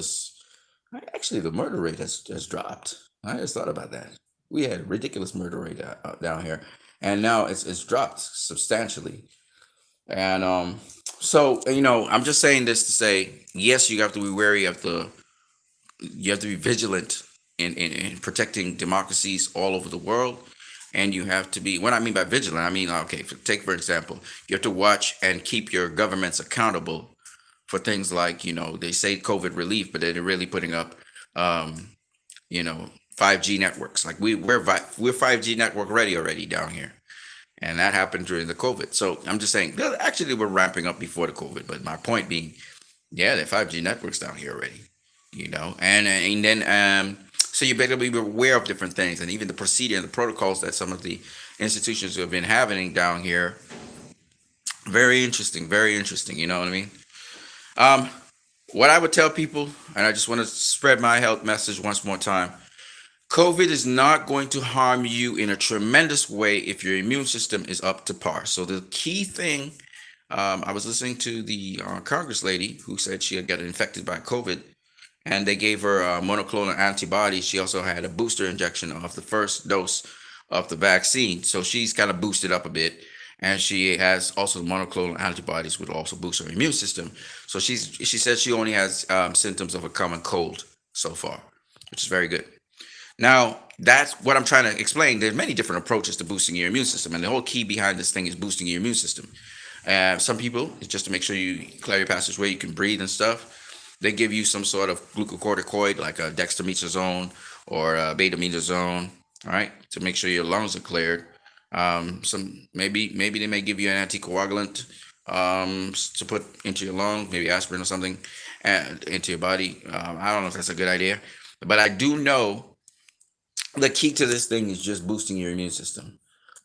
actually the murder rate has dropped. I just thought about that. We had a ridiculous murder rate down here, and now it's dropped substantially. And so I'm just saying this to say, yes, you have to be wary of you have to be vigilant in protecting democracies all over the world. And you have to be, what I mean by vigilant, I mean, okay, take for example, you have to watch and keep your governments accountable for things like, they say COVID relief, but they're really putting up, um, 5G networks. Like we're 5G network ready already down here, and that happened during the COVID. So I'm just saying, well, actually, we're ramping up before the COVID. But my point being, yeah, there are 5G networks down here already, and then so you better be aware of different things, and even the procedure and the protocols that some of the institutions have been having down here. Very interesting, very interesting. You know what I mean? Um, what I would tell people, and I just want to spread my health message once more time. COVID is not going to harm you in a tremendous way if your immune system is up to par. So the key thing, I was listening to the Congress lady who said she had got infected by COVID, and they gave her monoclonal antibodies. She also had a booster injection of the first dose of the vaccine, so she's kind of boosted up a bit. And she has also monoclonal antibodies, which will also boost her immune system. So she said she only has symptoms of a common cold so far, which is very good. Now, that's what I'm trying to explain. There's many different approaches to boosting your immune system, and the whole key behind this thing is boosting your immune system. Some people, it's just to make sure you clear your passageway, you can breathe and stuff. They give you some sort of glucocorticoid, like a dexamethasone or a betamethasone, all right, to make sure your lungs are cleared. Some maybe they may give you an anticoagulant, to put into your lung, maybe aspirin or something, and into your body. I don't know if that's a good idea, but I do know the key to this thing is just boosting your immune system.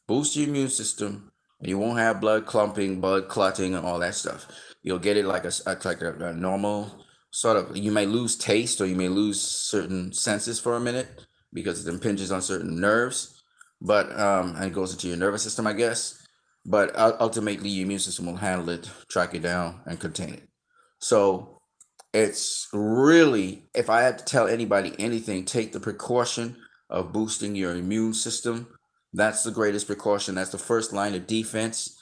Boost your immune system, and you won't have blood clumping, blood clotting, and all that stuff. You'll get it like a normal sort of. You may lose taste, or you may lose certain senses for a minute because it impinges on certain nerves, but and it goes into your nervous system, I guess. But ultimately, your immune system will handle it, track it down, and contain it. So it's really, if I had to tell anybody anything, take the precaution of boosting your immune system. That's the greatest precaution. That's the first line of defense.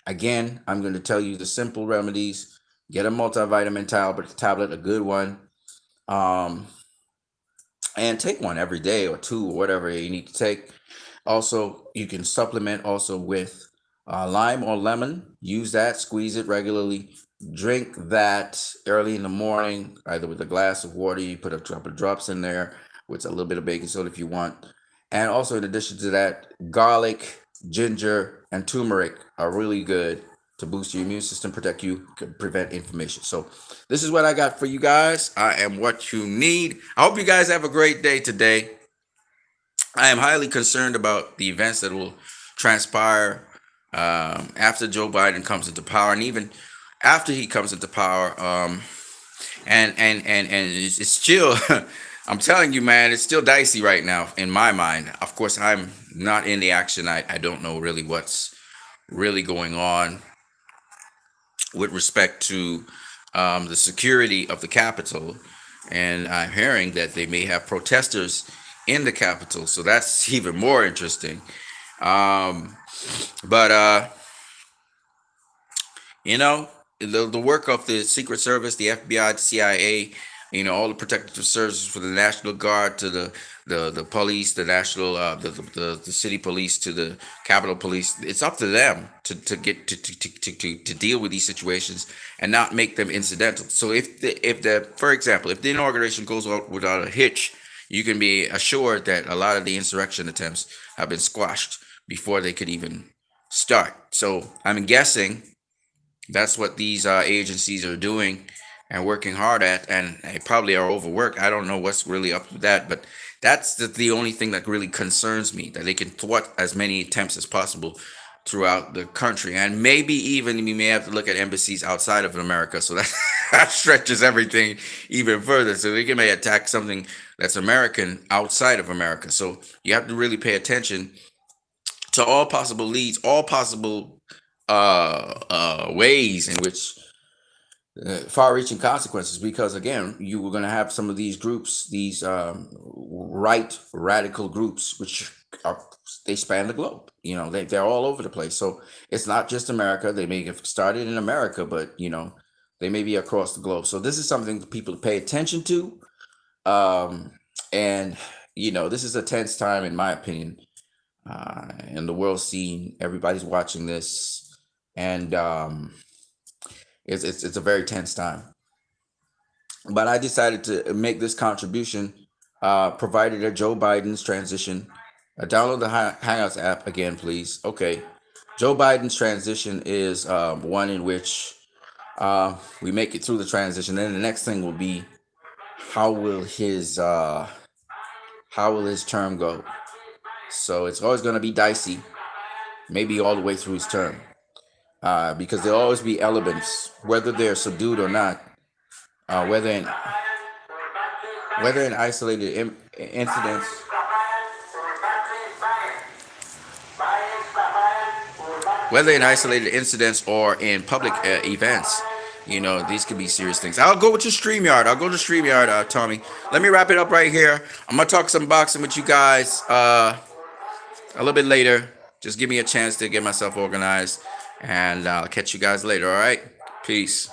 Again, I'm going to tell you the simple remedies. Get a multivitamin tablet, a good one. Um, and take one every day or two or whatever you need to take. Also, you can supplement also with lime or lemon. Use that, squeeze it regularly. Drink that early in the morning, either with a glass of water. You put a couple of drops in there with a little bit of baking soda if you want. And also, in addition to that, garlic, ginger, and turmeric are really good to boost your immune system, protect you, can prevent inflammation. So, this is what I got for you guys. I am what you need. I hope you guys have a great day today. I am highly concerned about the events that will transpire after Joe Biden comes into power, and even after he comes into power. And it's still, I'm telling you, man, it's still dicey right now in my mind. Of course, I'm not in the action. I don't know really what's really going on with respect to the security of the Capitol. And I'm hearing that they may have protesters in the Capitol. So that's even more interesting. Um, but you know, the work of the Secret Service, the FBI, the CIA, all the protective services for the National Guard to the police, the national the city police to the Capitol Police. It's up to them to get to deal with these situations and not make them incidental. So if the for example, if the inauguration goes out without a hitch, you can be assured that a lot of the insurrection attempts have been squashed before they could even start. So I'm guessing that's what these agencies are doing and working hard at, and they probably are overworked. I don't know what's really up with that, but that's the only thing that really concerns me, that they can thwart as many attempts as possible throughout the country. And maybe even we may have to look at embassies outside of America, so that, that stretches everything even further. So they can may attack something that's American outside of America. So you have to really pay attention to all possible leads, all possible ways in which far-reaching consequences, because again, you were going to have some of these groups, these right radical groups, which are, they span the globe. They're all over the place. So it's not just America. They may have started in America, but they may be across the globe. So this is something that people pay attention to. um and this is a tense time, in my opinion, in the world scene. Everybody's watching this, and it's a very tense time. But I decided to make this contribution, provided that Joe Biden's transition. Download the Hangouts app again, please. Okay, Joe Biden's transition is one in which we make it through the transition. Then the next thing will be how will his term go. So it's always going to be dicey, maybe all the way through his term, because there'll always be elements, whether they're subdued or not, whether in isolated incidents, or in public events. These could be serious things. I'll go with your StreamYard. I'll go to StreamYard, Tommy. Let me wrap it up right here. I'm gonna talk some boxing with you guys a little bit later. Just give me a chance to get myself organized, and I'll catch you guys later. All right, peace.